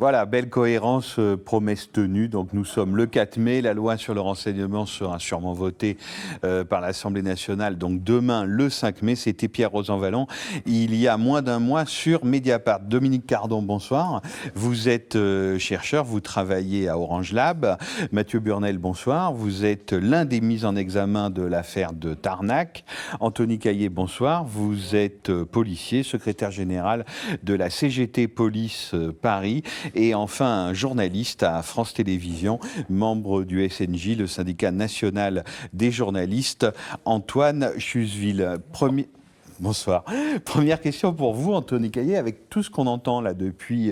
Voilà, belle cohérence, promesse tenue. Donc nous sommes le 4 mai, la loi sur le renseignement sera sûrement votée par l'Assemblée nationale. Donc demain, le 5 mai, c'était Pierre Rosanvallon. Il y a moins d'un mois sur Mediapart. Dominique Cardon, bonsoir. Vous êtes chercheur, vous travaillez à Orange Lab. Mathieu Burnel, bonsoir. Vous êtes l'un des mis en examen de l'affaire de Tarnac. Anthony Caillé, bonsoir. Vous êtes policier, secrétaire général de la CGT Police Paris. Et enfin, un journaliste à France Télévisions, membre du SNJ, le syndicat national des journalistes, Antoine Chuseville. Bonsoir. Première question pour vous, Anthony Caillé, avec tout ce qu'on entend là depuis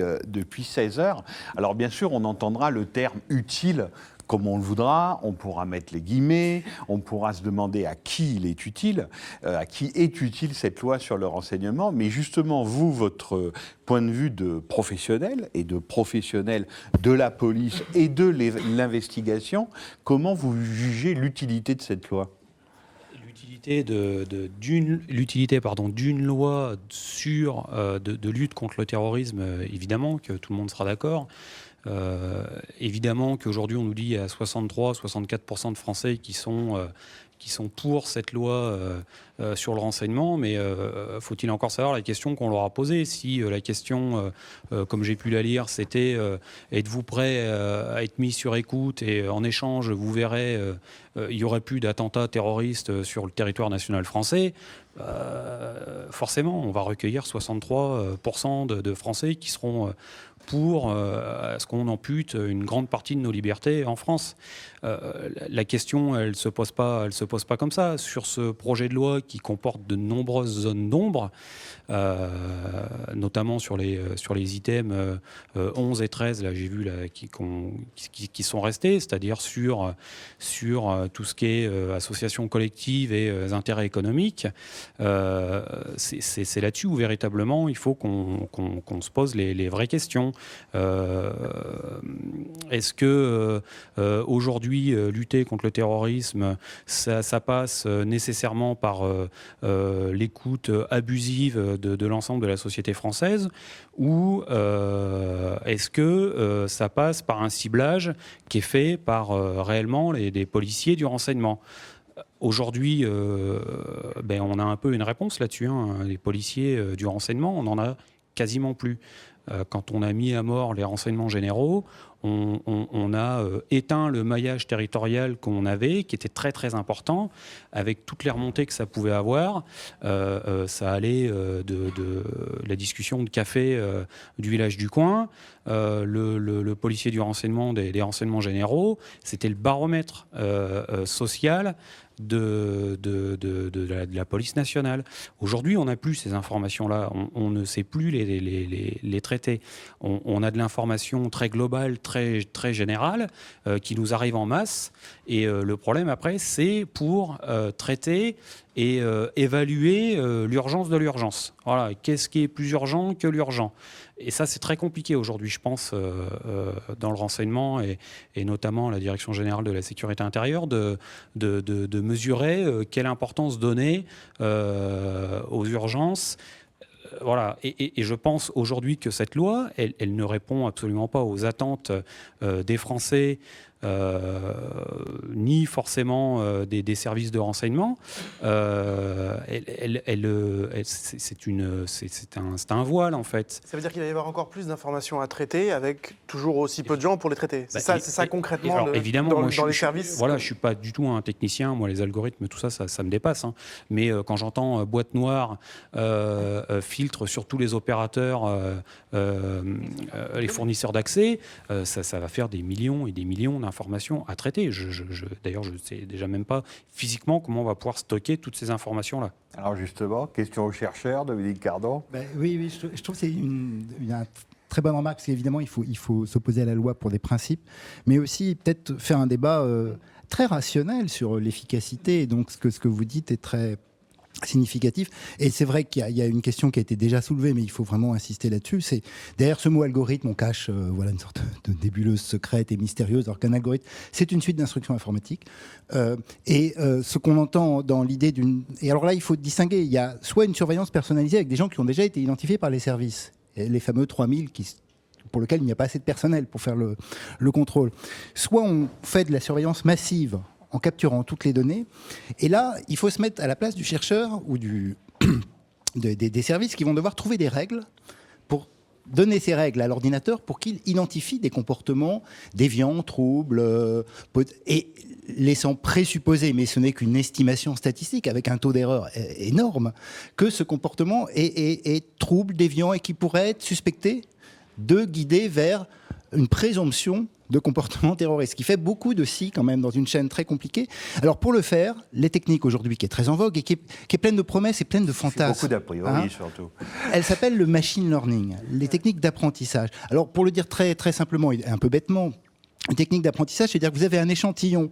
16 heures. Alors bien sûr, on entendra le terme utile comme on le voudra, on pourra mettre les guillemets, on pourra se demander à qui il est utile, à qui est utile cette loi sur le renseignement, mais justement, vous, votre point de vue de professionnel et de professionnel de la police et de l'investigation, comment vous jugez l'utilité de cette loi ? L'utilité d'une loi de lutte contre le terrorisme, évidemment que tout le monde sera d'accord. Évidemment qu'aujourd'hui on nous dit à 63-64% de Français qui sont pour cette loi sur le renseignement, mais faut-il encore savoir la question qu'on leur a posée. Si la question, comme j'ai pu la lire, c'était êtes-vous prêt à être mis sur écoute et en échange vous verrez il n'y aurait plus d'attentats terroristes sur le territoire national français, forcément on va recueillir 63% de Français qui seront pour ce qu'on ampute une grande partie de nos libertés en France. La question, elle se pose pas comme ça. Sur ce projet de loi qui comporte de nombreuses zones d'ombre, notamment sur les items 11 et 13, là, j'ai vu là, qui sont restés, c'est-à-dire sur tout ce qui est associations collectives et intérêts économiques. C'est là-dessus où véritablement il faut qu'on se pose les vraies questions. Est-ce que aujourd'hui lutter contre le terrorisme, ça passe nécessairement par l'écoute abusive de l'ensemble de la société française, ou est-ce que ça passe par un ciblage qui est fait par réellement des policiers du renseignement ? Aujourd'hui, on a un peu une réponse là-dessus. Les policiers du renseignement, on n'en a quasiment plus. Quand on a mis à mort les renseignements généraux, on a éteint le maillage territorial qu'on avait, qui était très très important, avec toutes les remontées que ça pouvait avoir. Ça allait de la discussion de café du village du coin. Le policier du renseignement, des renseignements généraux, c'était le baromètre social de la police nationale. Aujourd'hui, on n'a plus ces informations-là. On ne sait plus les traiter. On a de l'information très globale, très, très générale, qui nous arrive en masse. Et le problème, après, c'est pour traiter et évaluer l'urgence de l'urgence. Voilà. Qu'est-ce qui est plus urgent que l'urgent ? Et ça, c'est très compliqué aujourd'hui, je pense, dans le renseignement et notamment la Direction générale de la sécurité intérieure, de mesurer quelle importance donner aux urgences. Voilà. Et je pense aujourd'hui que cette loi, elle ne répond absolument pas aux attentes des Français, ni forcément des services de renseignement. C'est un voile, en fait. Ça veut dire qu'il va y avoir encore plus d'informations à traiter avec toujours aussi peu de gens pour les traiter. C'est ça concrètement alors, évidemment, dans les services. Voilà, je ne suis pas du tout un technicien. Moi, les algorithmes, tout ça me dépasse. Mais quand j'entends boîte noire, filtre sur tous les opérateurs, les fournisseurs d'accès, ça va faire des millions et des millions d'informations à traiter. D'ailleurs, je ne sais déjà même pas physiquement comment on va pouvoir stocker toutes ces informations-là. Alors justement, question aux chercheurs, Dominique Cardon. Oui, je trouve que c'est une très bonne remarque, parce qu'évidemment, il faut s'opposer à la loi pour des principes, mais aussi peut-être faire un débat très rationnel sur l'efficacité. Et donc, ce que vous dites est très significatif. Et c'est vrai qu'il y a une question qui a été déjà soulevée, mais il faut vraiment insister là-dessus. C'est derrière ce mot algorithme, on cache une sorte de nébuleuse secrète et mystérieuse, alors qu'un algorithme, c'est une suite d'instructions informatiques. Ce qu'on entend dans l'idée d'une... Et alors là, il faut distinguer. Il y a soit une surveillance personnalisée avec des gens qui ont déjà été identifiés par les services, et les fameux 3000 pour lequel il n'y a pas assez de personnel pour faire le contrôle. Soit on fait de la surveillance massive en capturant toutes les données, et là, il faut se mettre à la place du chercheur ou des services qui vont devoir trouver des règles pour donner ces règles à l'ordinateur pour qu'il identifie des comportements déviants, troubles, et laissant présupposer, mais ce n'est qu'une estimation statistique avec un taux d'erreur énorme, que ce comportement est trouble, déviant et qui pourrait être suspecté de guider vers une présomption de comportement terroriste, ce qui fait beaucoup de si quand même dans une chaîne très compliquée. Alors pour le faire, les techniques aujourd'hui qui est très en vogue et qui est pleine de promesses et pleine de fantasmes. Beaucoup d'a priori surtout. Elle s'appelle le machine learning, les techniques d'apprentissage. Alors pour le dire très, très simplement et un peu bêtement, une technique d'apprentissage, c'est-à-dire que vous avez un échantillon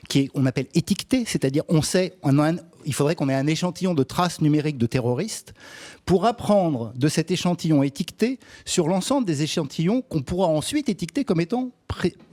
qui est, on appelle étiqueté, c'est-à-dire il faudrait qu'on ait un échantillon de traces numériques de terroristes pour apprendre de cet échantillon étiqueté sur l'ensemble des échantillons qu'on pourra ensuite étiqueter comme étant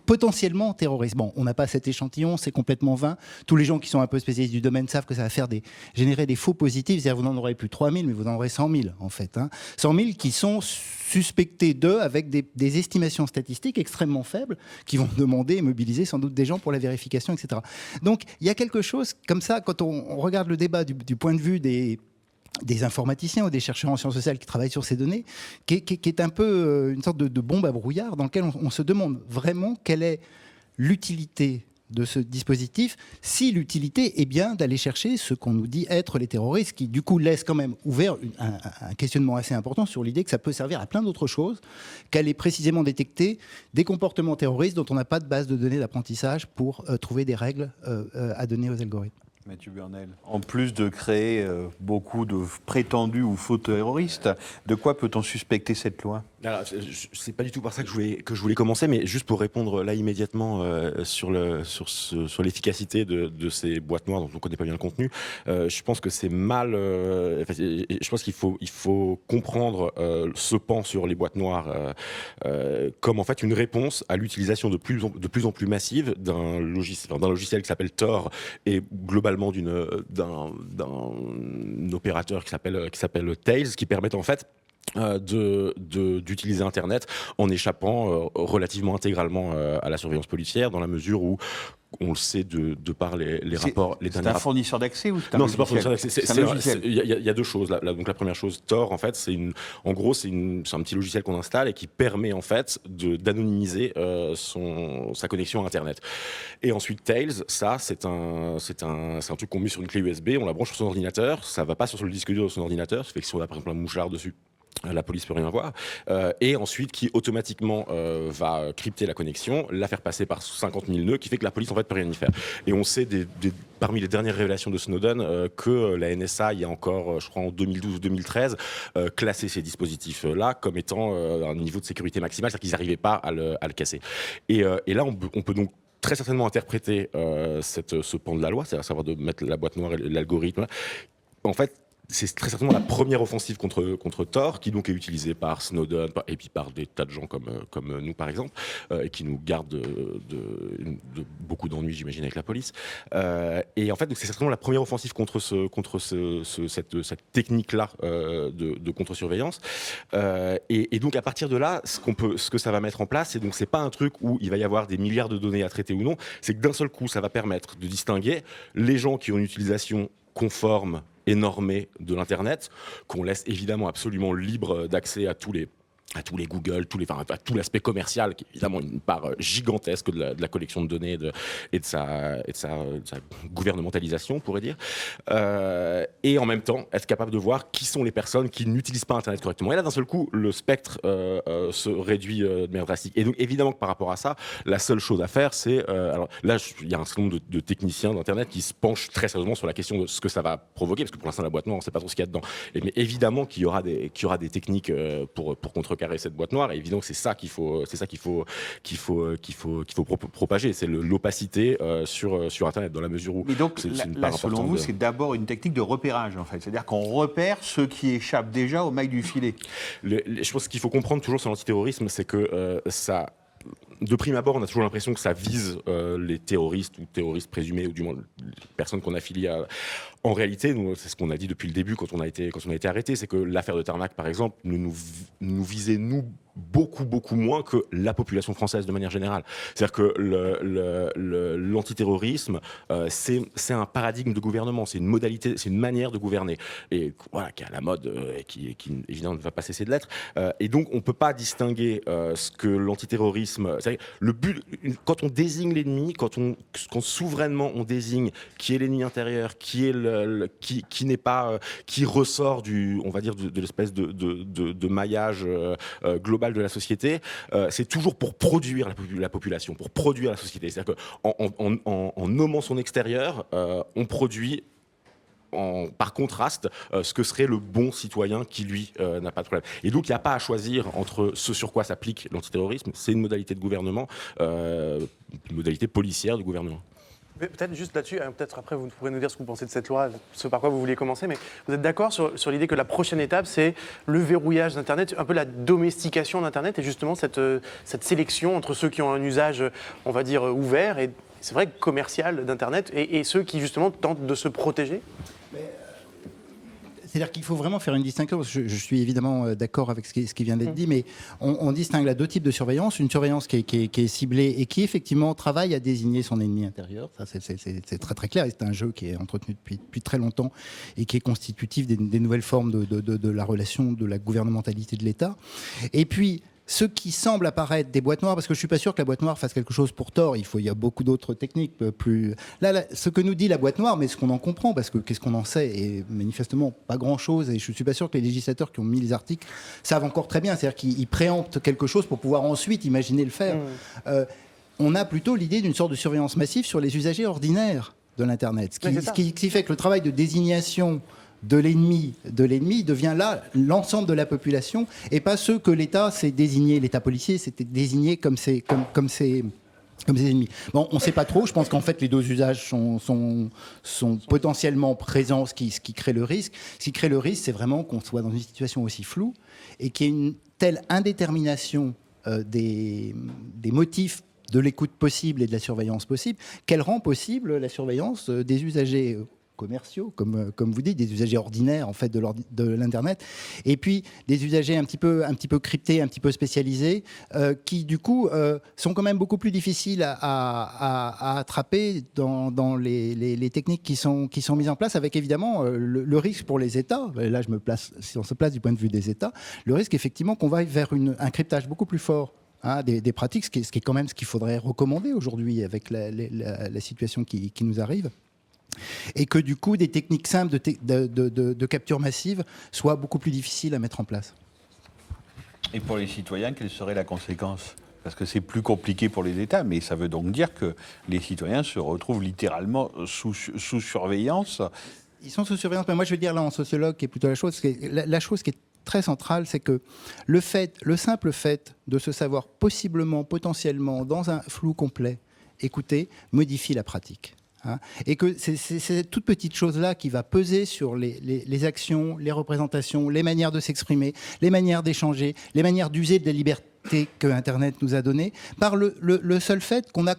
potentiellement terroristes. Bon, on n'a pas cet échantillon, c'est complètement vain. Tous les gens qui sont un peu spécialistes du domaine savent que ça va générer des faux positifs. C'est-à-dire vous n'en aurez plus 3000, mais vous en aurez 100 000 en fait. 100 000 qui sont suspectés d'eux avec des estimations statistiques extrêmement faibles qui vont demander et mobiliser sans doute des gens pour la vérification, etc. Donc il y a quelque chose comme ça, quand on regarde le débat du point de vue des informaticiens ou des chercheurs en sciences sociales qui travaillent sur ces données, qui est un peu une sorte de bombe à brouillard dans lequel on se demande vraiment quelle est l'utilité de ce dispositif, si l'utilité est bien d'aller chercher ce qu'on nous dit être les terroristes, qui du coup laisse quand même ouvert un questionnement assez important sur l'idée que ça peut servir à plein d'autres choses, qu'aller précisément détecter des comportements terroristes dont on n'a pas de base de données d'apprentissage pour trouver des règles à donner aux algorithmes. Mathieu Burnel, en plus de créer beaucoup de prétendus ou faux terroristes, de quoi peut-on suspecter cette loi ? Alors, c'est pas du tout par ça que je voulais commencer, mais juste pour répondre là immédiatement sur l'efficacité de ces boîtes noires dont on ne connaît pas bien le contenu. Je pense que c'est mal. Je pense qu'il faut comprendre ce pan sur les boîtes noires comme en fait une réponse à l'utilisation de plus en plus massive d'un logiciel qui s'appelle Tor et globalement d'un opérateur qui s'appelle Tails, qui permettent en fait d'utiliser Internet en échappant relativement intégralement à la surveillance policière, dans la mesure où on le sait de par les rapports. C'est un fournisseur d'accès ou c'est un non, logiciel? C'est pas un fournisseur d'accès. Il y a deux choses là. Donc la première chose, Tor, en fait, c'est un petit logiciel qu'on installe et qui permet en fait d'anonymiser sa connexion à Internet. Et ensuite Tails, ça c'est un truc qu'on met sur une clé USB, on la branche sur son ordinateur, ça va pas sur le disque dur de son ordinateur, ça fait que si on a par exemple un mouchard dessus, la police peut rien voir, et ensuite qui automatiquement va crypter la connexion, la faire passer par 50 000 nœuds, qui fait que la police en fait peut rien y faire. Et on sait parmi les dernières révélations de Snowden que la NSA, il y a encore, je crois en 2012 ou 2013, classé ces dispositifs-là comme étant un niveau de sécurité maximal, c'est-à-dire qu'ils n'arrivaient pas à le casser. Et là, on peut donc très certainement interpréter ce pan de la loi, c'est-à-dire savoir de mettre la boîte noire et l'algorithme. En fait, c'est très certainement la première offensive contre Tor, qui donc est utilisée par Snowden et puis par des tas de gens comme nous par exemple, et qui nous garde de beaucoup d'ennuis, j'imagine, avec la police. Et en fait, donc c'est certainement la première offensive contre cette technique-là de contre-surveillance. Et donc à partir de là, ce que ça va mettre en place, c'est pas un truc où il va y avoir des milliards de données à traiter ou non. C'est que d'un seul coup, ça va permettre de distinguer les gens qui ont une utilisation conforme et normée de l'Internet, qu'on laisse évidemment absolument libre d'accès à tous les Google, à tout l'aspect commercial, qui est évidemment une part gigantesque de la collection de données et de sa gouvernementalisation, on pourrait dire. Et en même temps, être capable de voir qui sont les personnes qui n'utilisent pas Internet correctement. Et là, d'un seul coup, le spectre se réduit de manière drastique. Et donc, évidemment que par rapport à ça, la seule chose à faire, c'est... alors là, il y a un certain nombre de techniciens d'Internet qui se penchent très sérieusement sur la question de ce que ça va provoquer, parce que pour l'instant, la boîte noire, on ne sait pas trop ce qu'il y a dedans. Mais évidemment qu'il y aura des techniques pour contrecarrer cette boîte noire, et évidemment que c'est ça qu'il faut propager, c'est l'opacité sur Internet, dans la mesure où... Mais donc, selon vous, c'est d'abord une technique de repérage, en fait. C'est-à-dire qu'on repère ceux qui échappent déjà aux mailles du filet. Je pense qu'il faut comprendre toujours sur l'antiterrorisme, c'est que ça... De prime abord, on a toujours l'impression que ça vise les terroristes ou terroristes présumés, ou du moins les personnes qu'on affilie à... En réalité, c'est ce qu'on a dit depuis le début quand on a été arrêté, c'est que l'affaire de Tarmac, par exemple, nous visait, nous, beaucoup moins que la population française de manière générale. C'est-à-dire que l'antiterrorisme, c'est un paradigme de gouvernement, c'est une modalité, c'est une manière de gouverner, et voilà, qui est à la mode et qui évidemment ne va pas cesser de l'être. Et donc, on ne peut pas distinguer ce que l'antiterrorisme... Le but, quand on désigne l'ennemi, quand souverainement on désigne qui est l'ennemi intérieur, qui n'est pas, qui ressort on va dire, de l'espèce de maillage global de la société, c'est toujours pour produire la population, pour produire la société. C'est-à-dire qu'en nommant son extérieur, on produit par contraste ce que serait le bon citoyen qui, lui, n'a pas de problème. Et donc, il n'y a pas à choisir entre ce sur quoi s'applique l'antiterrorisme, c'est une modalité de gouvernement, une modalité policière de gouvernement. Peut-être juste là-dessus, peut-être après vous pourrez nous dire ce que vous pensez de cette loi, ce par quoi vous vouliez commencer, mais vous êtes d'accord sur l'idée que la prochaine étape, c'est le verrouillage d'Internet, un peu la domestication d'Internet et justement cette sélection entre ceux qui ont un usage, on va dire, ouvert et c'est vrai commercial d'Internet et ceux qui justement tentent de se protéger? C'est-à-dire qu'il faut vraiment faire une distinction. Je suis évidemment d'accord avec ce qui vient d'être dit, mais on distingue là deux types de surveillance. Une surveillance qui est ciblée et qui effectivement travaille à désigner son ennemi intérieur. Ça, c'est très très clair. C'est un jeu qui est entretenu depuis très longtemps et qui est constitutif des nouvelles formes de la relation de la gouvernementalité de l'État. Et puis, ce qui semble apparaître des boîtes noires, parce que je ne suis pas sûr que la boîte noire fasse quelque chose pour tort, il y a beaucoup d'autres techniques plus... Là, ce que nous dit la boîte noire, mais ce qu'on en comprend, parce que qu'est-ce qu'on en sait, et manifestement pas grand-chose, et je ne suis pas sûr que les législateurs qui ont mis les articles savent encore très bien, c'est-à-dire qu'ils préemptent quelque chose pour pouvoir ensuite imaginer le faire. On a plutôt l'idée d'une sorte de surveillance massive sur les usagers ordinaires de l'Internet, ce qui fait que le travail de désignation de l'ennemi devient là l'ensemble de la population et pas ceux que l'État s'est désigné, l'État policier s'est désigné comme ses ennemis. Bon, on ne sait pas trop. Je pense qu'en fait, les deux usages sont potentiellement présents, ce qui crée le risque. Ce qui crée le risque, c'est vraiment qu'on soit dans une situation aussi floue et qu'il y ait une telle indétermination des motifs de l'écoute possible et de la surveillance possible qu'elle rend possible la surveillance des usagers commerciaux, comme vous dites, des usagers ordinaires en fait de l'Internet, et puis des usagers un petit peu cryptés, un petit peu spécialisés, qui du coup sont quand même beaucoup plus difficiles à attraper dans les techniques qui sont mises en place, avec évidemment le risque pour les États. Là, si on se place du point de vue des États, le risque effectivement qu'on va vers un cryptage beaucoup plus fort. Des pratiques, ce qui est quand même ce qu'il faudrait recommander aujourd'hui avec la situation qui nous arrive. Et que du coup, des techniques simples de capture massive soient beaucoup plus difficiles à mettre en place. Et pour les citoyens, quelle serait la conséquence ? Parce que c'est plus compliqué pour les États, mais ça veut donc dire que les citoyens se retrouvent littéralement sous surveillance. Ils sont sous surveillance, mais moi je veux dire là en sociologue, qui est plutôt la chose qui est très centrale, c'est que le simple fait de se savoir potentiellement, dans un flou complet, écouter, modifie la pratique. Et que c'est cette toute petite chose-là qui va peser sur les actions, les représentations, les manières de s'exprimer, les manières d'échanger, les manières d'user de la liberté que Internet nous a donnée, par le seul fait qu'on a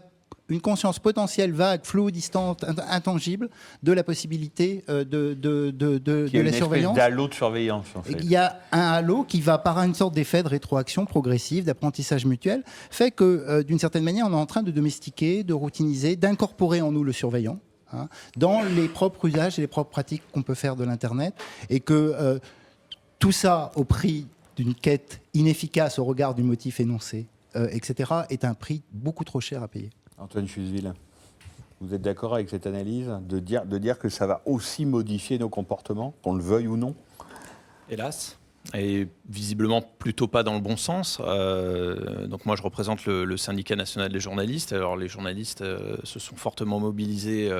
une conscience potentielle, vague, floue, distante, intangible, de la possibilité de la surveillance. Il y a une espèce d'halo de surveillance, en fait. Il y a un halo qui va, par une sorte d'effet de rétroaction progressive, d'apprentissage mutuel, fait que, d'une certaine manière, on est en train de domestiquer, de routiniser, d'incorporer en nous le surveillant, dans les propres usages et les propres pratiques qu'on peut faire de l'Internet, et que tout ça, au prix d'une quête inefficace au regard du motif énoncé, etc., est un prix beaucoup trop cher à payer. Antoine Chuseville, vous êtes d'accord avec cette analyse de dire que ça va aussi modifier nos comportements, qu'on le veuille ou non ? Hélas, et visiblement plutôt pas dans le bon sens. Donc moi je représente le syndicat national des journalistes. Alors les journalistes se sont fortement mobilisés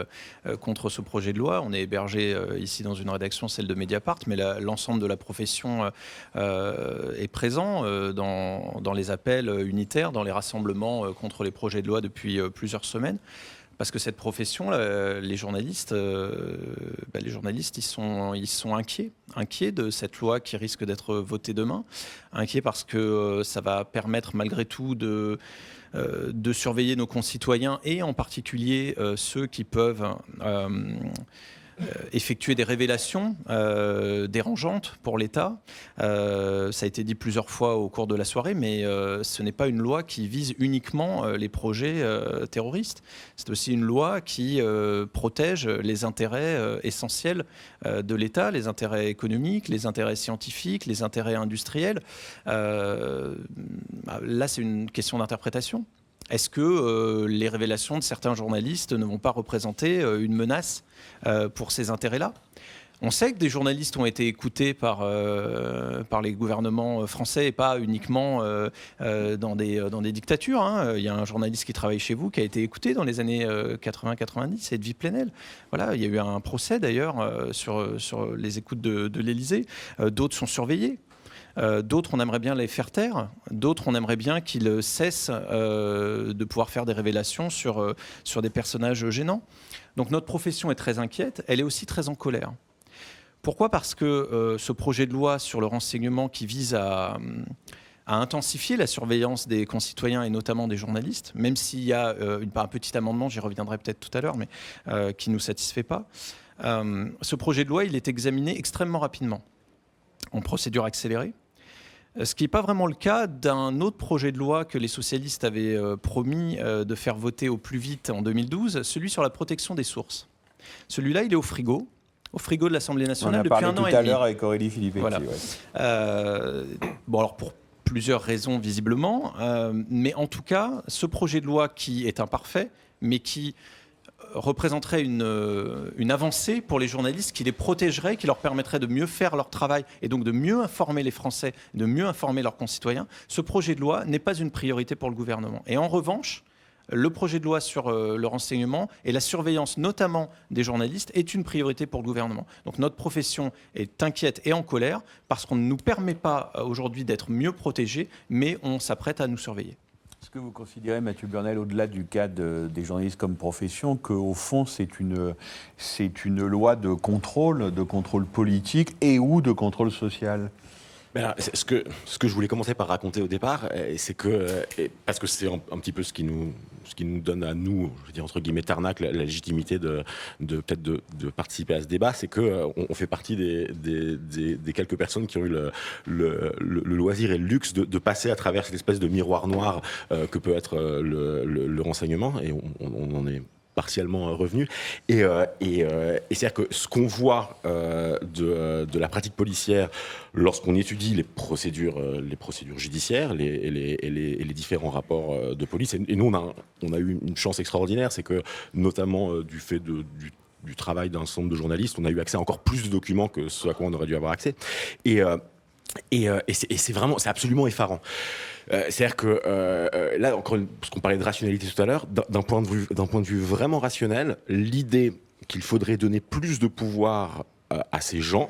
contre ce projet de loi. On est hébergé ici dans une rédaction, celle de Mediapart, mais l'ensemble de la profession est présent dans les appels unitaires, dans les rassemblements contre les projets de loi depuis plusieurs semaines. Parce que cette profession, les journalistes, ils sont inquiets de cette loi qui risque d'être votée demain, inquiets parce que ça va permettre malgré tout de surveiller nos concitoyens et en particulier ceux qui peuvent effectuer des révélations dérangeantes pour l'État. Ça a été dit plusieurs fois au cours de la soirée, mais ce n'est pas une loi qui vise uniquement les projets terroristes. C'est aussi une loi qui protège les intérêts essentiels de l'État, les intérêts économiques, les intérêts scientifiques, les intérêts industriels. Là, c'est une question d'interprétation. Est-ce que les révélations de certains journalistes ne vont pas représenter une menace pour ces intérêts-là ? On sait que des journalistes ont été écoutés par les gouvernements français et pas uniquement dans des dictatures. Hein. Il y a un journaliste qui travaille chez vous qui a été écouté dans les années 80-90, c'est Edwy Plenel. Voilà, il y a eu un procès d'ailleurs sur les écoutes de l'Élysée. D'autres sont surveillés. D'autres, on aimerait bien les faire taire. D'autres, on aimerait bien qu'ils cessent de pouvoir faire des révélations sur des personnages gênants. Donc notre profession est très inquiète, elle est aussi très en colère. Pourquoi ? Parce que ce projet de loi sur le renseignement qui vise à intensifier la surveillance des concitoyens et notamment des journalistes, même s'il y a un petit amendement, j'y reviendrai peut-être tout à l'heure, mais qui ne nous satisfait pas, ce projet de loi, il est examiné extrêmement rapidement, en procédure accélérée. Ce qui n'est pas vraiment le cas d'un autre projet de loi que les socialistes avaient promis de faire voter au plus vite en 2012, celui sur la protection des sources. Celui-là, il est au frigo de l'Assemblée nationale depuis 1 an et demi. On a parlé tout à l'heure avec Aurélie Filippetti. Voilà. Ouais. Bon, alors pour plusieurs raisons visiblement, mais en tout cas, ce projet de loi qui est imparfait, mais qui représenterait une avancée pour les journalistes, qui les protégerait, qui leur permettrait de mieux faire leur travail et donc de mieux informer les Français, de mieux informer leurs concitoyens. Ce projet de loi n'est pas une priorité pour le gouvernement. Et en revanche, le projet de loi sur le renseignement et la surveillance notamment des journalistes est une priorité pour le gouvernement. Donc notre profession est inquiète et en colère parce qu'on ne nous permet pas aujourd'hui d'être mieux protégés, mais on s'apprête à nous surveiller. Est-ce que vous considérez, Mathieu Burnel, au-delà du cas des journalistes comme profession, qu'au fond, c'est une loi de contrôle politique et ou de contrôle social ? Ben, ce que je voulais commencer par raconter au départ, c'est que, parce que c'est un petit peu ce qui nous donne à nous, je veux dire entre guillemets Tarnac, la légitimité de participer à ce débat, c'est que on fait partie des quelques personnes qui ont eu le loisir et le luxe de passer à travers cette espèce de miroir noir que peut être le renseignement, et on en est partiellement revenu. Et c'est-à-dire que ce qu'on voit de la pratique policière lorsqu'on étudie les procédures judiciaires et les différents rapports de police, et nous on a eu une chance extraordinaire, c'est que notamment du fait du travail d'un certain nombre de journalistes, on a eu accès à encore plus de documents que ce à quoi on aurait dû avoir accès. Et c'est absolument effarant. C'est-à-dire que là, encore, parce qu'on parlait de rationalité tout à l'heure, d'un point de vue vraiment rationnel, l'idée qu'il faudrait donner plus de pouvoir à ces gens,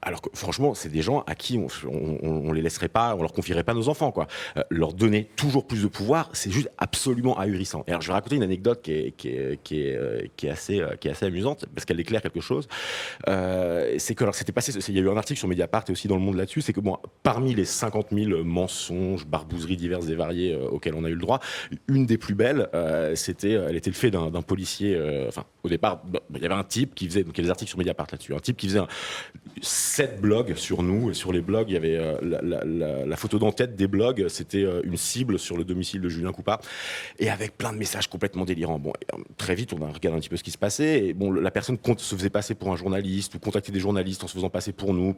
alors que franchement, c'est des gens à qui on les laisserait pas, on leur confierait pas nos enfants, quoi. Leur donner toujours plus de pouvoir, c'est juste absolument ahurissant. Et alors, je vais raconter une anecdote qui est assez amusante parce qu'elle éclaire quelque chose. C'est que alors c'était passé, il y a eu un article sur Mediapart et aussi dans Le Monde là-dessus, c'est que bon, parmi les 50 000 mensonges, barbouzeries diverses et variées auxquelles on a eu le droit, une des plus belles, elle était le fait d'un policier. Enfin, au départ, il y avait un type qui faisait, donc il y a des articles sur Mediapart là-dessus, un type qui faisait 7 blogs sur nous, et sur les blogs, il y avait la photo d'en-tête des blogs, c'était une cible sur le domicile de Julien Coupat, et avec plein de messages complètement délirants. Bon, très vite, on a regardé un petit peu ce qui se passait, et bon, la personne se faisait passer pour un journaliste, ou contacter des journalistes en se faisant passer pour nous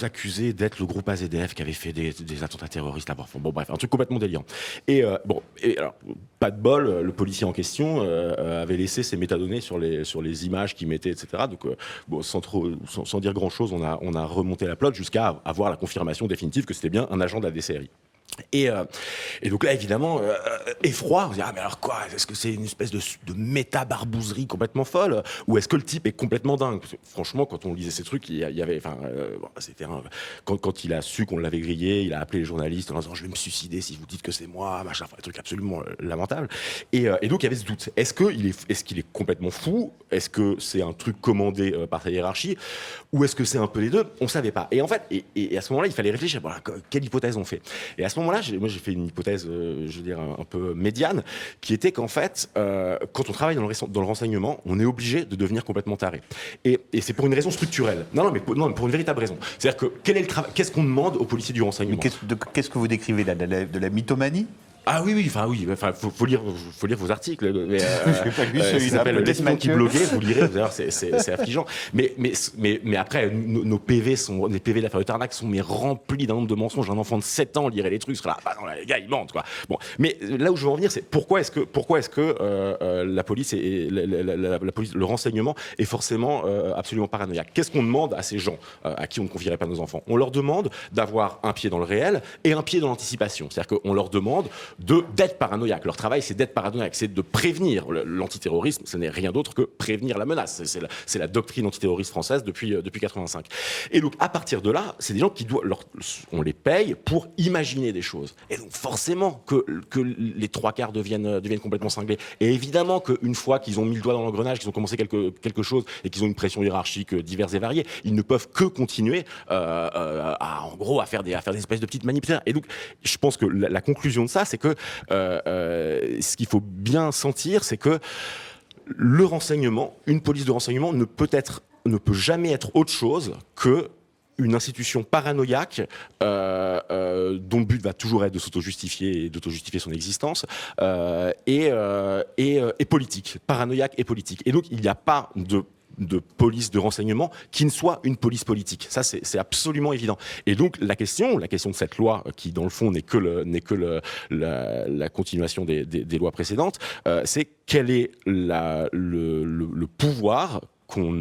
accuser d'être le groupe AZF qui avait fait des attentats terroristes là-bas. Bon, bref, un truc complètement délirant. Et alors, pas de bol, le policier en question avait laissé ses métadonnées sur les images qu'il mettait, etc. Donc, bon, sans dire grand-chose, on a remonté la pelote jusqu'à avoir la confirmation définitive que c'était bien un agent de la DCRI. Et donc là, évidemment, effroi, on se dit, ah mais alors quoi, est-ce que c'est une espèce de méta-barbouzerie complètement folle, ou est-ce que le type est complètement dingue? Parce que, franchement, quand on lisait ces trucs, il y avait, c'était quand il a su qu'on l'avait grillé, il a appelé les journalistes en disant, je vais me suicider si vous dites que c'est moi, machin, un truc absolument lamentable. Et donc il y avait ce doute. Est-ce qu'il est complètement fou? Est-ce que c'est un truc commandé par sa hiérarchie? Ou est-ce que c'est un peu les deux? On savait pas. Et en fait, et à ce moment-là, il fallait réfléchir, voilà, quelle hypothèse on fait? Et à ce moment moment-là, moi j'ai fait une hypothèse, je veux dire, un peu médiane, qui était qu'en fait, quand on travaille dans le renseignement, on est obligé de devenir complètement taré. Et c'est pour une raison structurelle. Non, mais pour une véritable raison. C'est-à-dire que quel est le travail, qu'est-ce qu'on demande aux policiers du renseignement? Qu'est-ce que vous décrivez là, de la mythomanie? Ah oui, faut lire vos articles. Mais, J'ai pas lu il celui-là, s'appelle peut-être L'espion qui Mathieu. bloguait, vous lirez, d'ailleurs, c'est affligeant. Mais après, nos PV les PV de l'affaire de Tarnac sont remplis d'un nombre de mensonges. Un enfant de 7 ans lirait les trucs, serait là, bah non, les gars, ils mentent, quoi. Bon, mais là où je veux en venir, c'est pourquoi est-ce que la police et la police, le renseignement est forcément absolument paranoïaque. Qu'est-ce qu'on demande à ces gens à qui on ne confierait pas nos enfants? On leur demande d'avoir un pied dans le réel et un pied dans l'anticipation. C'est-à-dire qu'on leur demande d'être paranoïaque. Leur travail, c'est d'être paranoïaque, c'est de prévenir. L'antiterrorisme, ce n'est rien d'autre que prévenir la menace. C'est la doctrine antiterroriste française depuis 85. Et donc, à partir de là, c'est des gens qui on les paye pour imaginer des choses. Et donc, forcément, que les trois quarts deviennent complètement cinglés. Et évidemment qu'une fois qu'ils ont mis le doigt dans l'engrenage, qu'ils ont commencé quelque chose et qu'ils ont une pression hiérarchique diverse et variée, ils ne peuvent que continuer en gros, à faire des espèces de petites manipulations. Et donc, je pense que la conclusion de ça, c'est que ce qu'il faut bien sentir, c'est que le renseignement, une police de renseignement ne peut jamais être autre chose que une institution paranoïaque dont le but va toujours être de s'auto-justifier et d'auto-justifier son existence et politique, paranoïaque et politique. Et donc il n'y a pas de police de renseignement qui ne soit une police politique. Ça, c'est absolument évident. Et donc, la question de cette loi, qui dans le fond n'est que la continuation des lois précédentes, c'est quel est le pouvoir qu'on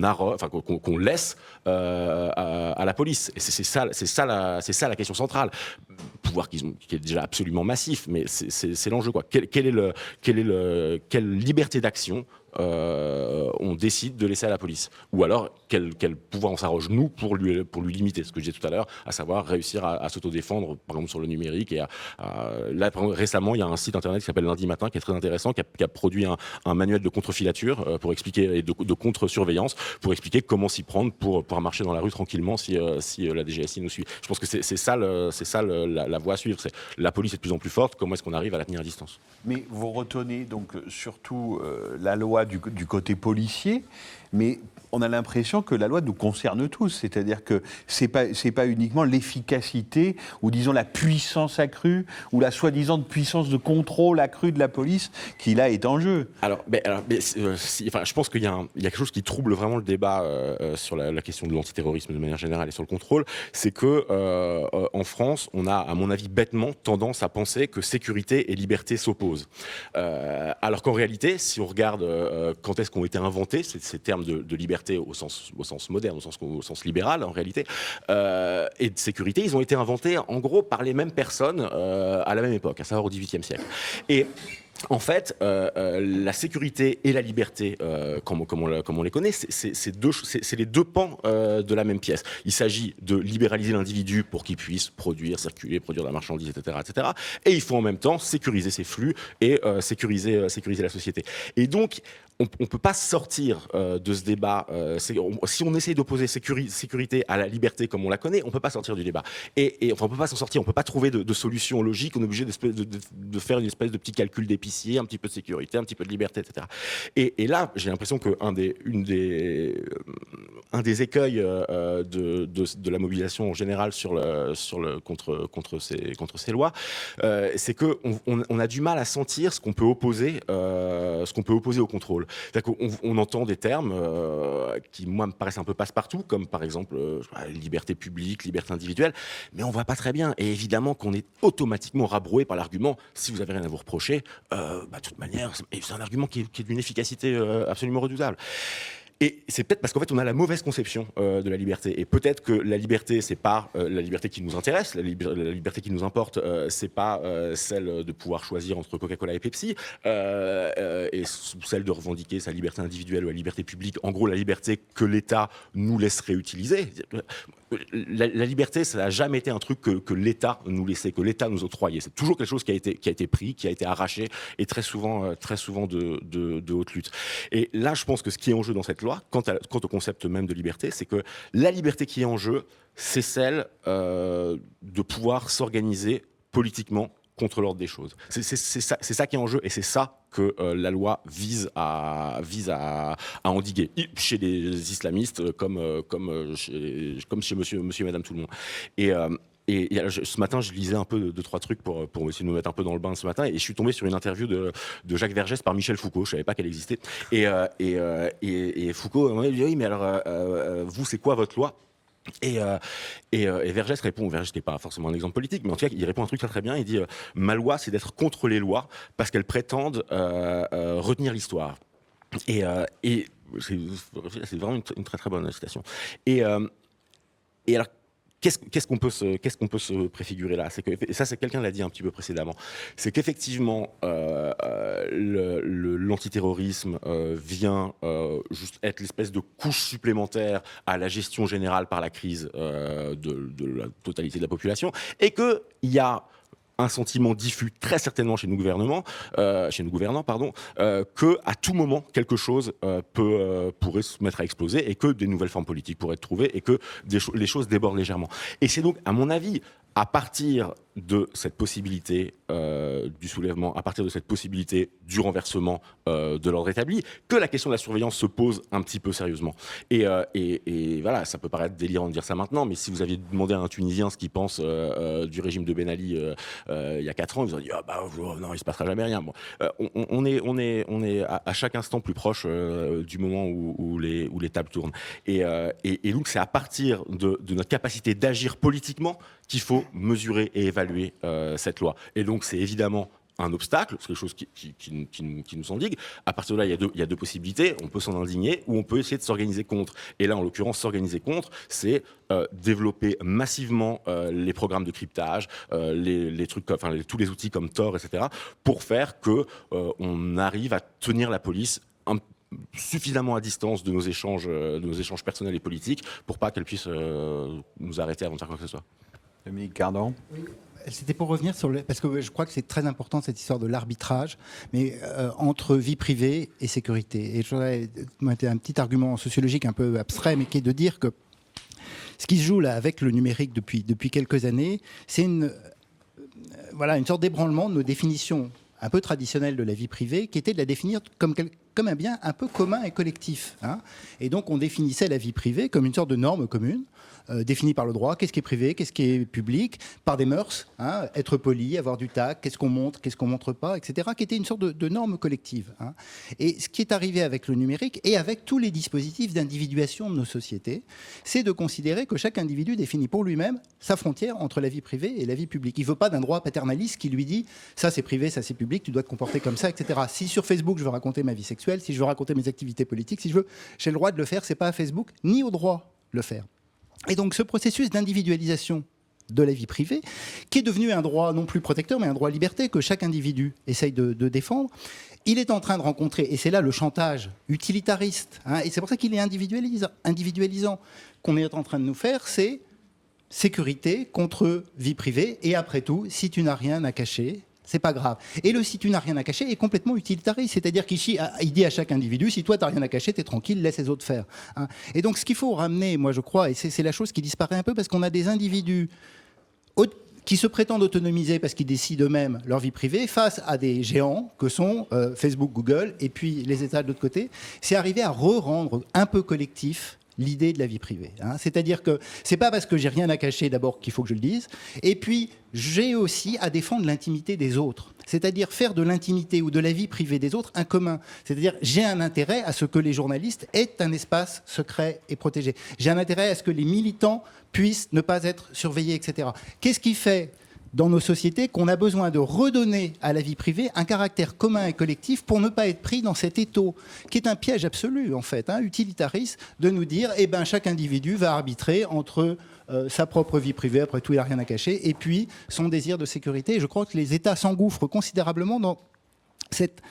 laisse à la police. Et c'est ça la question centrale. Pouvoir qui est déjà absolument massif, mais c'est l'enjeu, quoi. Quelle liberté d'action on décide de laisser à la police, ou alors quel pouvoir on s'arroge nous pour lui limiter, ce que je disais tout à l'heure, à savoir réussir à s'autodéfendre, par exemple sur le numérique. Et là, par exemple, récemment, il y a un site internet qui s'appelle Lundi Matin, qui est très intéressant, qui a produit un manuel de contre-filature pour expliquer, et de contre-surveillance, pour expliquer comment s'y prendre pour marcher dans la rue tranquillement si la DGSI nous suit. Je pense que c'est ça la voie à suivre. C'est la police est de plus en plus forte. Comment est-ce qu'on arrive à la tenir à distance? Mais vous retenez donc surtout la loi du côté policier, mais on a l'impression que la loi nous concerne tous, c'est-à-dire que c'est pas uniquement l'efficacité ou disons la puissance accrue ou la soi-disant puissance de contrôle accrue de la police qui là est en jeu. Je pense qu'il y a quelque chose qui trouble vraiment le débat sur la question de l'antiterrorisme de manière générale et sur le contrôle, c'est que en France, on a, à mon avis, bêtement tendance à penser que sécurité et liberté s'opposent. Alors qu'en réalité, si on regarde quand est-ce qu'ont été inventés ces termes de liberté au sens moderne, au sens libéral en réalité, et de sécurité, ils ont été inventés en gros par les mêmes personnes à la même époque, à savoir au XVIIIe siècle. Et en fait, la sécurité et la liberté, comme on les connaît, c'est les deux pans de la même pièce. Il s'agit de libéraliser l'individu pour qu'il puisse produire, circuler, produire de la marchandise, etc., etc. Et il faut en même temps sécuriser ses flux et sécuriser la société. Et donc, on ne peut pas sortir de ce débat. Si on essaye d'opposer sécurité à la liberté comme on la connaît, on ne peut pas sortir du débat. Enfin, on ne peut pas s'en sortir, on ne peut pas trouver de solution logique. On est obligé de faire une espèce de petit calcul d'épicier, un petit peu de sécurité, un petit peu de liberté, etc. Et là, j'ai l'impression qu'un des écueils de la mobilisation en général contre ces lois, c'est qu'on a du mal à sentir ce qu'on peut opposer au contrôle. C'est-à-dire qu'on entend des termes qui, moi, me paraissent un peu passe-partout, comme par exemple liberté publique, liberté individuelle, mais on ne voit pas très bien. Et évidemment qu'on est automatiquement rabroué par l'argument, si vous n'avez rien à vous reprocher, de toute manière, c'est un argument qui est d'une efficacité absolument redoutable. Et c'est peut-être parce qu'en fait, on a la mauvaise conception de la liberté. Et peut-être que la liberté, c'est pas la liberté qui nous intéresse, la liberté qui nous importe, c'est pas celle de pouvoir choisir entre Coca-Cola et Pepsi, et celle de revendiquer sa liberté individuelle ou la liberté publique. En gros, la liberté que l'État nous laisserait utiliser. La liberté, ça n'a jamais été un truc que l'État nous laissait, que l'État nous octroyait. C'est toujours quelque chose qui a été pris, qui a été arraché, et très souvent de haute lutte. Et là, je pense que ce qui est en jeu dans cette loi, quant au concept même de liberté, c'est que la liberté qui est en jeu, c'est celle de pouvoir s'organiser politiquement contre l'ordre des choses. C'est ça qui est en jeu, et c'est ça que la loi vise à endiguer, chez les islamistes comme chez monsieur et madame tout le monde. Et ce matin, je lisais un peu deux, trois trucs pour essayer de me mettre un peu dans le bain ce matin, et je suis tombé sur une interview de Jacques Vergès par Michel Foucault. Je savais pas qu'elle existait. Et Foucault m'a dit, oui, mais alors, vous, c'est quoi votre loi ? Et Vergès répond, Vergès n'est pas forcément un exemple politique, mais en tout cas, il répond un truc très très bien. Il dit, ma loi, c'est d'être contre les lois parce qu'elles prétendent retenir l'histoire. Et c'est vraiment une très très bonne citation. Et alors, qu'est-ce qu'on peut se préfigurer là ? Et ça, c'est quelqu'un l'a dit un petit peu précédemment. C'est qu'effectivement, l'antiterrorisme vient juste être l'espèce de couche supplémentaire à la gestion générale par la crise de la totalité de la population, et qu'il y a un sentiment diffus très certainement chez nos gouvernants, que à tout moment quelque chose pourrait se mettre à exploser, et que des nouvelles formes politiques pourraient être trouvées, et que les choses débordent légèrement. Et c'est donc, à mon avis, à partir de cette possibilité du soulèvement, à partir de cette possibilité du renversement de l'ordre établi, que la question de la surveillance se pose un petit peu sérieusement. Et voilà, ça peut paraître délirant de dire ça maintenant, mais si vous aviez demandé à un Tunisien ce qu'il pense du régime de Ben Ali il y a 4 ans, ils auraient dit non, il se passera jamais rien. Bon, on est à chaque instant plus proche du moment où les tables tournent. Et donc c'est à partir de notre capacité d'agir politiquement qu'il faut mesurer et évaluer cette loi. Et donc c'est évidemment un obstacle, c'est quelque chose qui nous endigue. À partir de là, il y a deux possibilités. On peut s'en indigner ou on peut essayer de s'organiser contre. Et là, en l'occurrence, s'organiser contre, c'est développer massivement les programmes de cryptage, les trucs, tous les outils comme Tor, etc., pour faire que on arrive à tenir la police suffisamment à distance de nos échanges personnels et politiques pour pas qu'elle puisse nous arrêter avant de faire quoi que ce soit. Dominique Cardon. Oui. C'était pour revenir parce que je crois que c'est très important cette histoire de l'arbitrage, mais entre vie privée et sécurité. Et je voudrais mettre un petit argument sociologique un peu abstrait, mais qui est de dire que ce qui se joue là avec le numérique depuis quelques années, c'est une sorte d'ébranlement de nos définitions un peu traditionnelles de la vie privée, qui était de la définir comme un bien un peu commun et collectif. Et donc on définissait la vie privée comme une sorte de norme commune, définie par le droit. Qu'est-ce qui est privé, qu'est-ce qui est public, par des mœurs, être poli, avoir du tact, qu'est-ce qu'on montre, qu'est-ce qu'on montre pas, etc., qui était une sorte de norme collective. Et ce qui est arrivé avec le numérique et avec tous les dispositifs d'individuation de nos sociétés, c'est de considérer que chaque individu définit pour lui-même sa frontière entre la vie privée et la vie publique. Il ne veut pas d'un droit paternaliste qui lui dit ça c'est privé, ça c'est public, tu dois te comporter comme ça, etc. Si sur Facebook je veux raconter ma vie sexuelle, si je veux raconter mes activités politiques, si je veux, j'ai le droit de le faire, c'est pas à Facebook ni au droit de le faire. Et donc ce processus d'individualisation de la vie privée, qui est devenu un droit non plus protecteur, mais un droit à liberté que chaque individu essaye de défendre, il est en train de rencontrer, et c'est là le chantage utilitariste, et c'est pour ça qu'il est individualisant, qu'on est en train de nous faire, c'est sécurité contre vie privée, et après tout, si tu n'as rien à cacher, c'est pas grave. Et le si tu n'as rien à cacher est complètement utilitariste, c'est-à-dire qu'il dit à chaque individu, si toi tu n'as rien à cacher, t'es tranquille, laisse les autres faire. Et donc ce qu'il faut ramener, moi je crois, et c'est la chose qui disparaît un peu, parce qu'on a des individus qui se prétendent autonomisés parce qu'ils décident eux-mêmes leur vie privée face à des géants que sont Facebook, Google, et puis les États de l'autre côté. C'est arriver à rendre un peu collectif l'idée de la vie privée. C'est-à-dire que c'est pas parce que j'ai rien à cacher d'abord qu'il faut que je le dise, et puis j'ai aussi à défendre l'intimité des autres, c'est-à-dire faire de l'intimité ou de la vie privée des autres un commun, c'est-à-dire j'ai un intérêt à ce que les journalistes aient un espace secret et protégé, j'ai un intérêt à ce que les militants puissent ne pas être surveillés, etc. Qu'est-ce qui fait dans nos sociétés qu'on a besoin de redonner à la vie privée un caractère commun et collectif pour ne pas être pris dans cet étau, qui est un piège absolu, en fait, utilitariste, de nous dire chaque individu va arbitrer entre sa propre vie privée, après tout il n'a rien à cacher, et puis son désir de sécurité. Et je crois que les États s'engouffrent considérablement dans cette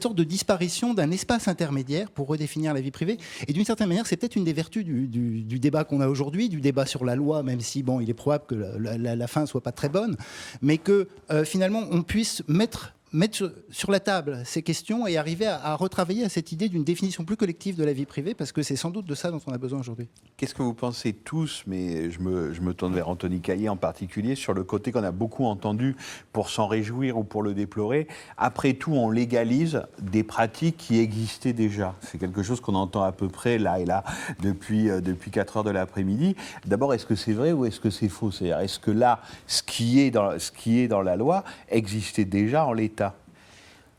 sorte de disparition d'un espace intermédiaire pour redéfinir la vie privée. Et d'une certaine manière, c'est peut-être une des vertus du débat qu'on a aujourd'hui, du débat sur la loi, même si il est probable que la fin ne soit pas très bonne, mais que finalement on puisse mettre mettre sur la table ces questions et arriver à retravailler à cette idée d'une définition plus collective de la vie privée, parce que c'est sans doute de ça dont on a besoin aujourd'hui. Qu'est-ce que vous pensez tous, mais je me tourne vers Anthony Caillé en particulier, sur le côté qu'on a beaucoup entendu pour s'en réjouir ou pour le déplorer. Après tout, on légalise des pratiques qui existaient déjà. C'est quelque chose qu'on entend à peu près là et là depuis 4 heures de l'après-midi. D'abord, est-ce que c'est vrai ou est-ce que c'est faux ? C'est-à-dire, est-ce que là, ce qui est dans la loi existait déjà en l'état ?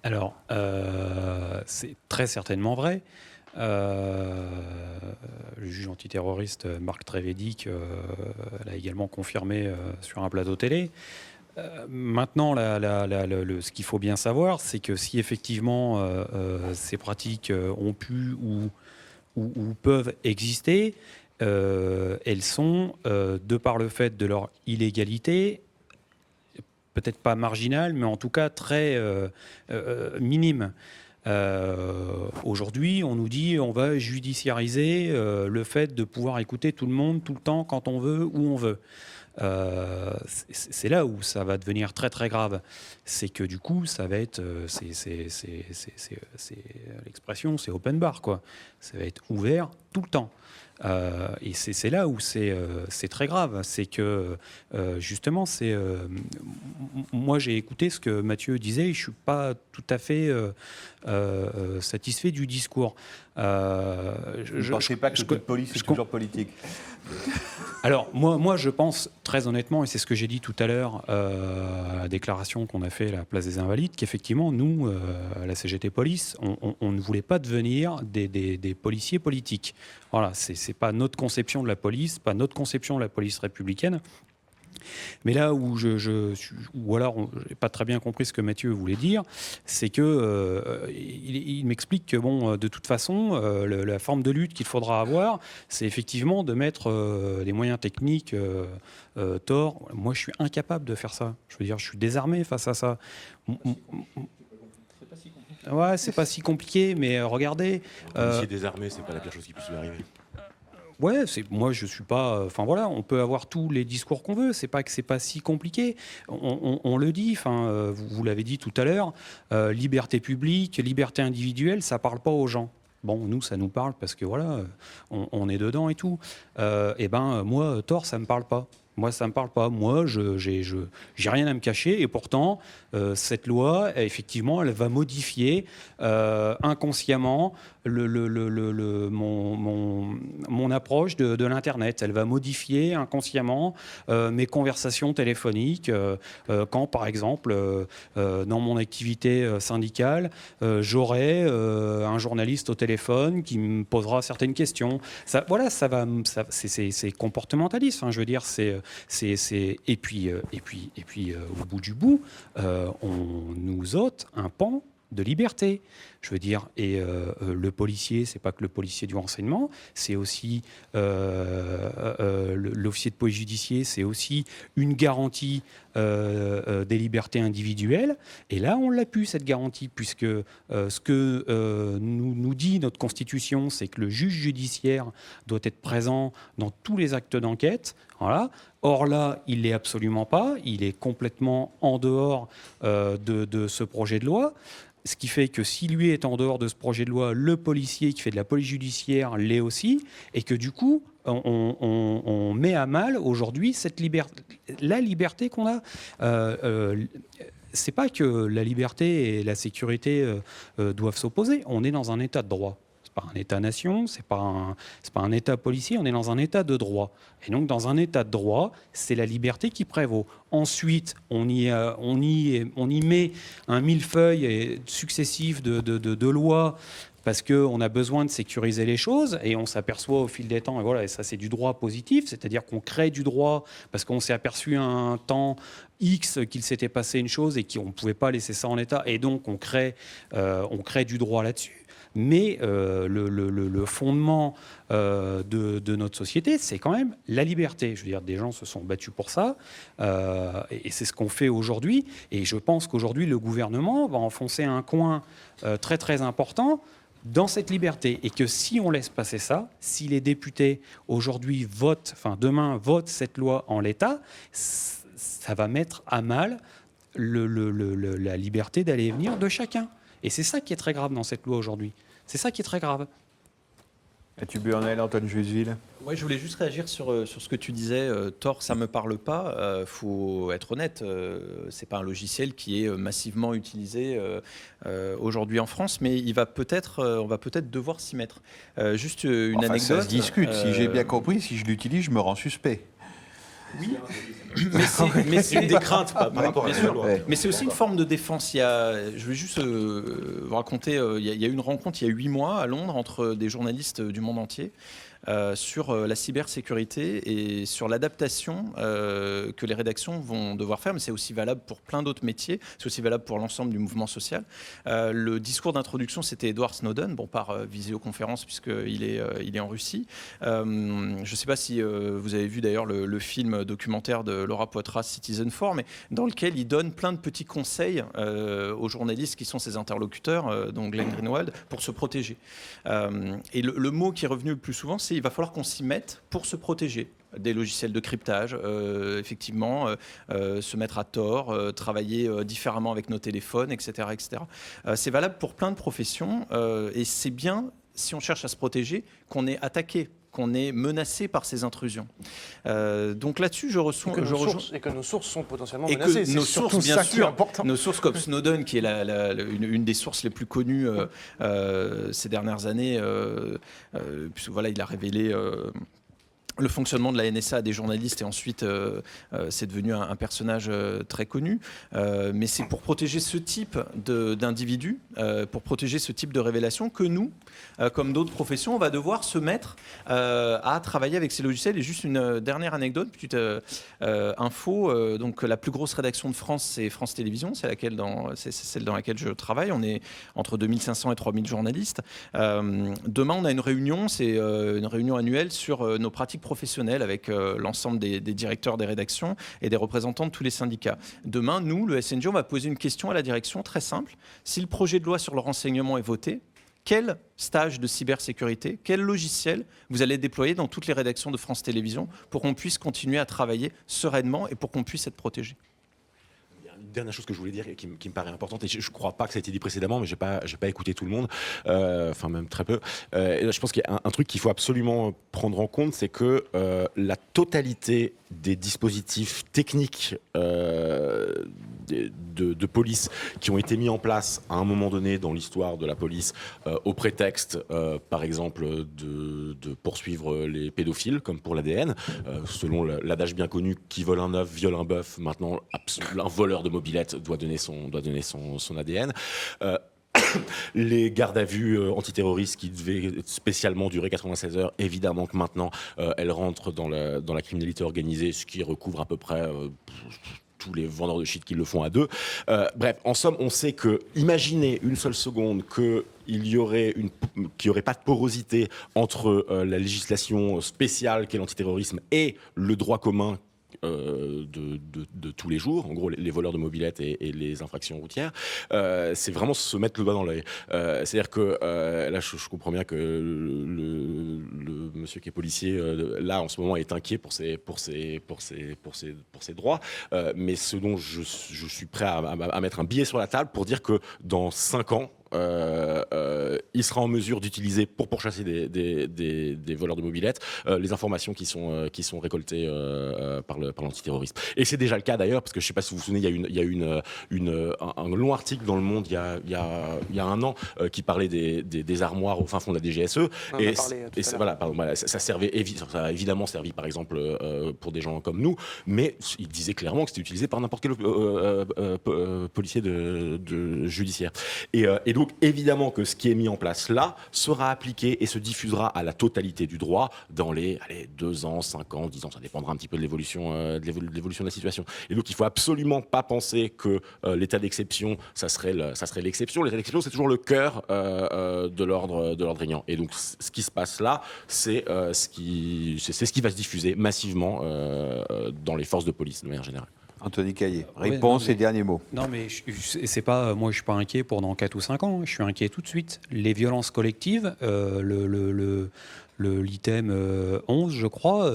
Alors, c'est très certainement vrai. Le juge antiterroriste Marc Trévédic l'a également confirmé sur un plateau télé. Maintenant, ce qu'il faut bien savoir, c'est que si effectivement ces pratiques ont pu ou peuvent exister, elles sont, de par le fait de leur illégalité, peut-être pas marginale, mais en tout cas très minime. Aujourd'hui, on nous dit on va judiciariser le fait de pouvoir écouter tout le monde, tout le temps, quand on veut, où on veut. C'est là où ça va devenir très très grave. C'est que du coup, ça va être, c'est l'expression, c'est open bar, quoi. Ça va être ouvert tout le temps. Et c'est là où c'est très grave. C'est que justement, moi j'ai écouté ce que Mathieu disait et je suis pas tout à fait satisfait du discours. Vous ne pensez pas que toute police est toujours politique ? Alors moi je pense très honnêtement, et c'est ce que j'ai dit tout à l'heure à la déclaration qu'on a fait à la Place des Invalides, qu'effectivement nous, à la CGT Police, on ne voulait pas devenir des policiers politiques. Voilà, c'est pas notre conception de la police, pas notre conception de la police républicaine. Mais là où ou alors j'ai pas très bien compris ce que Mathieu voulait dire, c'est que il m'explique que bon, de toute façon, la forme de lutte qu'il faudra avoir, c'est effectivement de mettre les moyens techniques Tor. Moi, je suis incapable de faire ça. Je veux dire, je suis désarmé face à ça. Ouais, c'est pas si compliqué, mais regardez. Policier désarmé, c'est pas la pire chose qui puisse lui arriver. Ouais, moi je suis pas. Enfin voilà, on peut avoir tous les discours qu'on veut. C'est pas que c'est pas si compliqué. On le dit. Enfin, vous l'avez dit tout à l'heure. Liberté publique, liberté individuelle, ça parle pas aux gens. Bon, nous, ça nous parle parce que voilà, on est dedans et tout. Et ben moi, Tor, ça me parle pas. Moi, ça me parle pas. Moi, j'ai rien à me cacher. Et pourtant, cette loi, effectivement, elle va modifier inconsciemment mon approche de l'Internet. Elle va modifier inconsciemment mes conversations téléphoniques. Quand, par exemple, dans mon activité syndicale, j'aurai un journaliste au téléphone qui me posera certaines questions. Ça, voilà, c'est comportementaliste. Hein, je veux dire, et puis, au bout du bout, on nous ôte un pan de liberté. Je veux dire, et le policier, c'est pas que le policier du renseignement, c'est aussi l'officier de police judiciaire, c'est aussi une garantie des libertés individuelles. Et là, on l'a pu, cette garantie, puisque ce que nous dit notre Constitution, c'est que le juge judiciaire doit être présent dans tous les actes d'enquête. Voilà. Or là, il l'est absolument pas. Il est complètement en dehors de ce projet de loi. Ce qui fait que si lui est en dehors de ce projet de loi, le policier qui fait de la police judiciaire l'est aussi, et que du coup, on met à mal aujourd'hui la liberté qu'on a. C'est pas que la liberté et la sécurité doivent s'opposer. On est dans un état de droit. C'est pas un État-nation, c'est pas un État policier, on est dans un État de droit. Et donc, dans un État de droit, c'est la liberté qui prévaut. Ensuite, on y met un millefeuille successif de lois parce qu'on a besoin de sécuriser les choses et on s'aperçoit au fil des temps, et voilà, et ça c'est du droit positif, c'est-à-dire qu'on crée du droit parce qu'on s'est aperçu à un temps X qu'il s'était passé une chose et qu'on ne pouvait pas laisser ça en état, et donc on crée du droit là-dessus. Mais le fondement de notre société, c'est quand même la liberté. Je veux dire, des gens se sont battus pour ça, et c'est ce qu'on fait aujourd'hui. Et je pense qu'aujourd'hui, le gouvernement va enfoncer un coin très très important dans cette liberté. Et que si on laisse passer ça, si les députés aujourd'hui demain votent cette loi en l'état, ça va mettre à mal la liberté d'aller et venir de chacun. Et c'est ça qui est très grave dans cette loi aujourd'hui. C'est ça qui est très grave. As-tu Burnel, Antoine Jusville? Ouais, je voulais juste réagir sur ce que tu disais. Tor, ça me parle pas. Faut être honnête. C'est pas un logiciel qui est massivement utilisé aujourd'hui en France, mais on va peut-être devoir s'y mettre. Juste une Enfin, anecdote. ça se discute. Si j'ai bien compris, si je l'utilise, je me rends suspect. Oui, mais c'est une des craintes, par rapport à la loi. Ouais. Mais c'est aussi une forme de défense. Je vais juste vous raconter, il y a eu une rencontre il y a 8 mois à Londres entre des journalistes du monde entier sur la cybersécurité et sur l'adaptation que les rédactions vont devoir faire, mais c'est aussi valable pour plein d'autres métiers, c'est aussi valable pour l'ensemble du mouvement social. Le discours d'introduction, c'était Edward Snowden, par visioconférence puisqu'il est en Russie. Je ne sais pas si vous avez vu d'ailleurs le film documentaire de Laura Poitras, Citizen4, mais dans lequel il donne plein de petits conseils aux journalistes qui sont ses interlocuteurs, donc Glenn Greenwald, pour se protéger. Et le mot qui est revenu le plus souvent, c'est il va falloir qu'on s'y mette pour se protéger. Des logiciels de cryptage, effectivement, se mettre à tort, travailler différemment avec nos téléphones, etc. etc. C'est valable pour plein de professions et c'est bien, si on cherche à se protéger, qu'on est attaqué, qu'on est menacé par ces intrusions. Donc là-dessus, Et que nos sources sont potentiellement et menacées. que C'est nos surtout sources, bien ça qui est sûr, important. nos sources comme Snowden, qui est une des sources les plus connues ces dernières années, puisque voilà, il a révélé le fonctionnement de la NSA à des journalistes et ensuite c'est devenu un personnage très connu. Mais c'est pour protéger ce type d'individus, pour protéger ce type de révélation que nous, comme d'autres professions, on va devoir se mettre à travailler avec ces logiciels. Et juste une dernière anecdote, petite info. Donc la plus grosse rédaction de France, c'est France Télévisions, c'est celle dans laquelle je travaille. On est entre 2500 et 3000 journalistes. Demain, on a une réunion, c'est une réunion annuelle sur nos pratiques professionnels avec l'ensemble des directeurs des rédactions et des représentants de tous les syndicats. Demain, nous, le SNJ, on va poser une question à la direction très simple. Si le projet de loi sur le renseignement est voté, quel stage de cybersécurité, quel logiciel vous allez déployer dans toutes les rédactions de France Télévisions pour qu'on puisse continuer à travailler sereinement et pour qu'on puisse être protégé? Dernière chose que je voulais dire et qui me paraît importante, et je ne crois pas que ça a été dit précédemment, mais je n'ai pas écouté tout le monde, enfin même très peu. Et là, je pense qu'il y a un truc qu'il faut absolument prendre en compte, c'est que la totalité des dispositifs techniques de police qui ont été mis en place à un moment donné dans l'histoire de la police au prétexte, par exemple, de poursuivre les pédophiles, comme pour l'ADN, selon l'adage bien connu, qui vole un œuf, viole un bœuf, maintenant un voleur de mobilette doit donner son ADN. Les gardes à vue antiterroristes qui devaient spécialement durer 96 heures, évidemment que maintenant elles rentrent dans la criminalité organisée, ce qui recouvre à peu près tous les vendeurs de shit qui le font à deux. Bref, en somme, on sait que, imaginez une seule seconde qu'il n'y aurait pas de porosité entre la législation spéciale qu'est l'antiterrorisme et le droit commun de tous les jours, en gros les voleurs de mobylettes et les infractions routières, c'est vraiment se mettre le doigt dans l'œil. C'est-à-dire que là je comprends bien que le monsieur qui est policier là en ce moment est inquiet pour ses droits, mais ce dont je suis prêt à mettre un billet sur la table pour dire que dans 5 ans, il sera en mesure d'utiliser pour pourchasser des voleurs de mobylettes les informations qui sont récoltées par l'antiterrorisme. Et c'est déjà le cas d'ailleurs, parce que je ne sais pas si vous vous souvenez, il y a eu un long article dans Le Monde il y a un an qui parlait des armoires au fin fond de la DGSE. Ça a évidemment servi par exemple pour des gens comme nous, mais il disait clairement que c'était utilisé par n'importe quel policier de judiciaire. Et donc évidemment que ce qui est mis en place là sera appliqué et se diffusera à la totalité du droit dans les 2 ans, 5 ans, 10 ans, ça dépendra un petit peu de l'évolution de la situation. Et donc il ne faut absolument pas penser que l'état d'exception, ça serait l'exception. L'état d'exception, c'est toujours le cœur de l'ordre régnant. Et donc ce qui se passe là, c'est ce qui va se diffuser massivement dans les forces de police de manière générale. Anthony Caillé, réponse et dernier mot. Non, mais c'est pas, moi, je suis pas inquiet pour dans 4 ou 5 ans. Je suis inquiet tout de suite. Les violences collectives, l'item 11, je crois,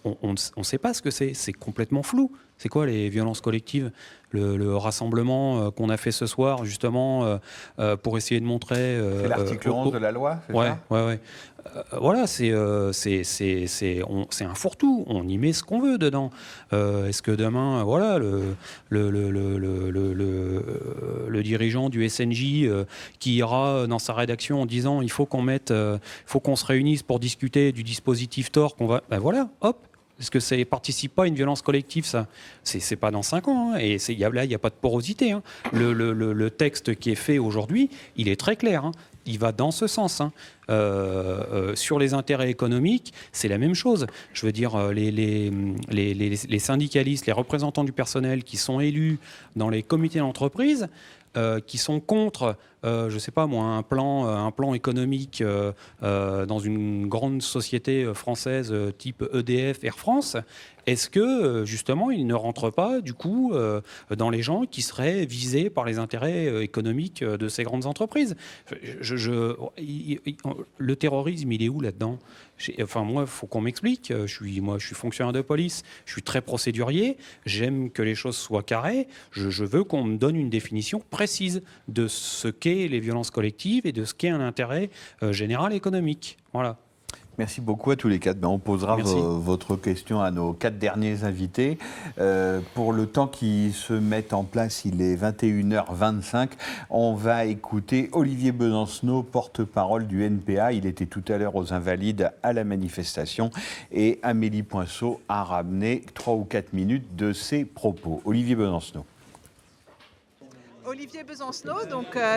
on ne sait pas ce que c'est. C'est complètement flou. C'est quoi les violences collectives ? le rassemblement qu'on a fait ce soir, justement, pour essayer de montrer... C'est l'article 11 de la loi, c'est ça ? Ouais. Voilà, c'est un fourre-tout. On y met ce qu'on veut dedans. Est-ce que demain, voilà, le dirigeant du SNJ qui ira dans sa rédaction en disant il faut qu'on se réunisse pour discuter du dispositif Tor qu'on va, ben voilà, hop. Est-ce que ça ne participe pas à une violence collective, ça ? C'est pas dans 5 ans. Hein, et là, il n'y a pas de porosité. Hein. Le texte qui est fait aujourd'hui, il est très clair. Hein. Il va dans ce sens. Hein. Sur les intérêts économiques, c'est la même chose. Je veux dire, les syndicalistes, les représentants du personnel qui sont élus dans les comités d'entreprise, qui sont contre, je ne sais pas moi, un plan économique dans une grande société française type EDF, Air France, est-ce que justement ils ne rentrent pas du coup dans les gens qui seraient visés par les intérêts économiques de ces grandes entreprises ? Le terrorisme, il est où là-dedans ? Enfin, moi, il faut qu'on m'explique. Je suis fonctionnaire de police, je suis très procédurier, j'aime que les choses soient carrées. Je veux qu'on me donne une définition précise de ce qu'est les violences collectives et de ce qu'est un intérêt général économique. Voilà. Merci beaucoup à tous les quatre. On posera votre question à nos 4 derniers invités. Pour le temps qui se met en place, il est 21h25. On va écouter Olivier Besancenot, porte-parole du NPA. Il était tout à l'heure aux Invalides à la manifestation. Et Amélie Poinceau a ramené 3 ou 4 minutes de ses propos. Olivier Besancenot. Olivier Besancenot, donc